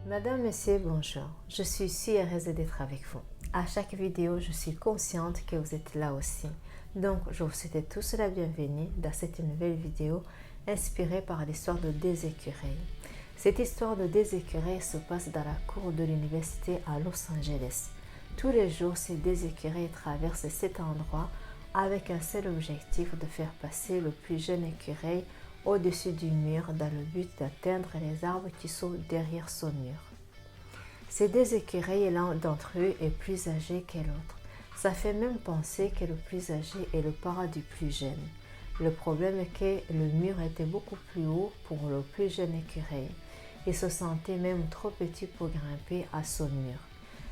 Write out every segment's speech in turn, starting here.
Madame, Monsieur, bonjour. Je suis si heureuse d'être avec vous. À chaque vidéo, je suis consciente que vous êtes là aussi. Donc, je vous souhaite tous la bienvenue dans cette nouvelle vidéo inspirée par l'histoire de deux écureuils. Cette histoire de deux écureuils se passe dans la cour de l'université à Los Angeles. Tous les jours, ces deux écureuils traversent cet endroit avec un seul objectif de faire passer le plus jeune écureuil au-dessus du mur dans le but d'atteindre les arbres qui sont derrière son mur. Ces deux écureuils, l'un d'entre eux est plus âgé que l'autre. Ça fait même penser que le plus âgé est le parent du plus jeune. Le problème est que le mur était beaucoup plus haut pour le plus jeune écureuil. Il se sentait même trop petit pour grimper à son mur.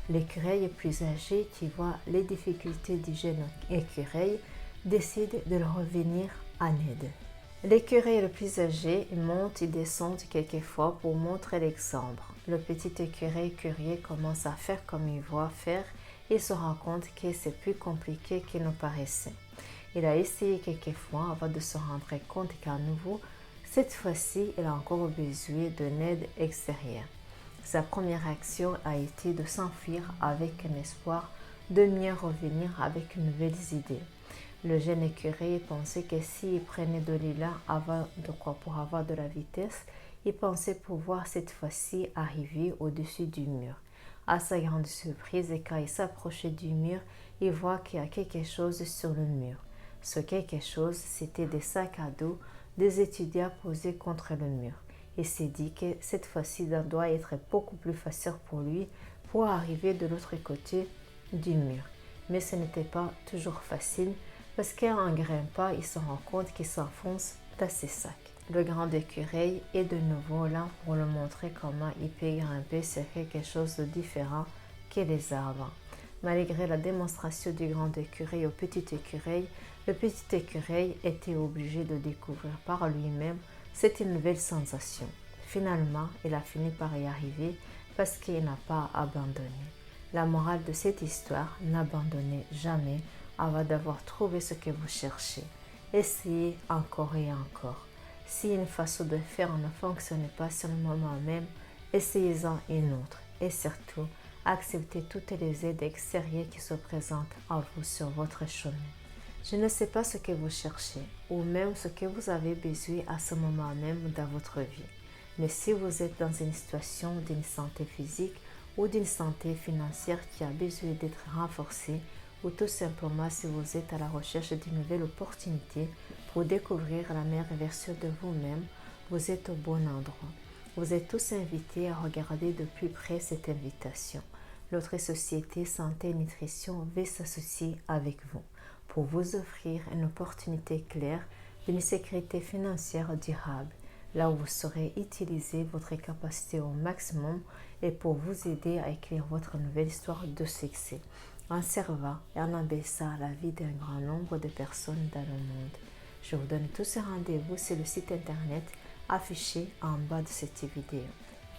L'écureuil plus âgé, qui voit les difficultés du jeune écureuil, décide de le revenir en aide. L'écureuil le plus âgé monte et descend quelquefois pour montrer l'exemple. Le petit écureuil curieux commence à faire comme il voit faire et se rend compte que c'est plus compliqué qu'il ne paraissait. Il a essayé quelquefois avant de se rendre compte qu'à nouveau, cette fois-ci, il a encore besoin d'une aide extérieure. Sa première action a été de s'enfuir avec un espoir de mieux revenir avec de nouvelles idées. Le jeune écureuil pensait que s'il prenait de l'élan pour avoir de la vitesse, il pensait pouvoir cette fois-ci arriver au-dessus du mur. À sa grande surprise, quand il s'approchait du mur, il voit qu'il y a quelque chose sur le mur. Ce quelque chose, c'était des sacs à dos des étudiants posés contre le mur. Il s'est dit que cette fois-ci, ça doit être beaucoup plus facile pour lui pour arriver de l'autre côté du mur. Mais ce n'était pas toujours facile parce qu'en grimpant, il se rend compte qu'il s'enfonce dans ses sacs. Le grand écureuil est de nouveau là pour lui montrer comment il peut grimper sur quelque chose de différent que les arbres. Malgré la démonstration du grand écureuil au petit écureuil, le petit écureuil était obligé de découvrir par lui-même cette nouvelle sensation. Finalement, il a fini par y arriver parce qu'il n'a pas abandonné. La morale de cette histoire, n'abandonnez jamais avant d'avoir trouvé ce que vous cherchez. Essayez encore et encore. Si une façon de faire ne fonctionne pas sur le moment même, essayez-en une autre. Et surtout, acceptez toutes les aides extérieures qui se présentent à vous sur votre chemin. Je ne sais pas ce que vous cherchez ou même ce que vous avez besoin à ce moment même dans votre vie. Mais si vous êtes dans une situation d'une santé physique ou d'une santé financière qui a besoin d'être renforcée, ou tout simplement si vous êtes à la recherche d'une nouvelle opportunité pour découvrir la meilleure version de vous-même, vous êtes au bon endroit. Vous êtes tous invités à regarder de plus près cette invitation. L'autre société Santé et Nutrition veut s'associer avec vous pour vous offrir une opportunité claire d'une sécurité financière durable, là où vous saurez utiliser votre capacité au maximum et pour vous aider à écrire votre nouvelle histoire de succès, en servant et en abaissant la vie d'un grand nombre de personnes dans le monde. Je vous donne tous ces rendez-vous sur le site internet affiché en bas de cette vidéo.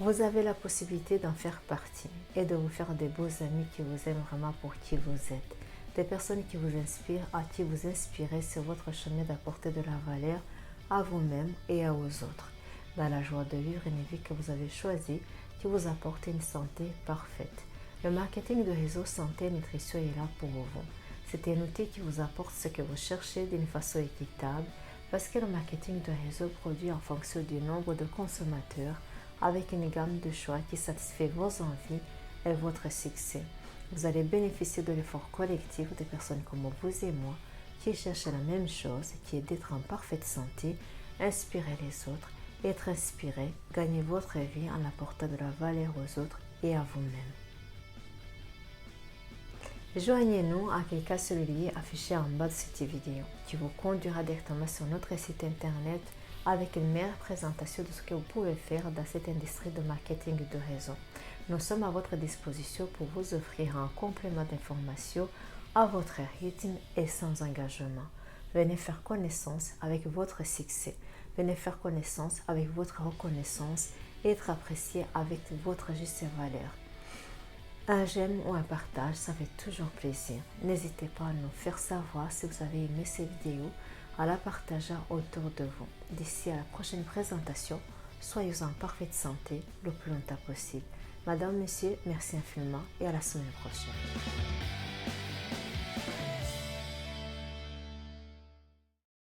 Vous avez la possibilité d'en faire partie et de vous faire des beaux amis qui vous aiment vraiment pour qui vous êtes. Des personnes qui vous inspirent, à qui vous inspirez sur votre chemin d'apporter de la valeur à vous-même et aux autres. Dans la joie de vivre une vie que vous avez choisie, qui vous apporte une santé parfaite. Le marketing de réseau Santé et Nutrition est là pour vous. C'est un outil qui vous apporte ce que vous cherchez d'une façon équitable parce que le marketing de réseau produit en fonction du nombre de consommateurs avec une gamme de choix qui satisfait vos envies et votre succès. Vous allez bénéficier de l'effort collectif de personnes comme vous et moi qui cherchent la même chose, qui est d'être en parfaite santé, inspirer les autres, être inspiré, gagner votre vie en apportant de la valeur aux autres et à vous-même. Joignez-nous à cliquant sur le lien affiché en bas de cette vidéo qui vous conduira directement sur notre site internet avec une meilleure présentation de ce que vous pouvez faire dans cette industrie de marketing de réseau. Nous sommes à votre disposition pour vous offrir un complément d'informations à votre rythme et sans engagement. Venez faire connaissance avec votre succès. Venez faire connaissance avec votre reconnaissance et être apprécié avec votre juste valeur. Un j'aime ou un partage, ça fait toujours plaisir. N'hésitez pas à nous faire savoir si vous avez aimé cette vidéo, à la partager autour de vous. D'ici à la prochaine présentation, soyez en parfaite santé le plus longtemps possible. Madame, Monsieur, merci infiniment et à la semaine prochaine.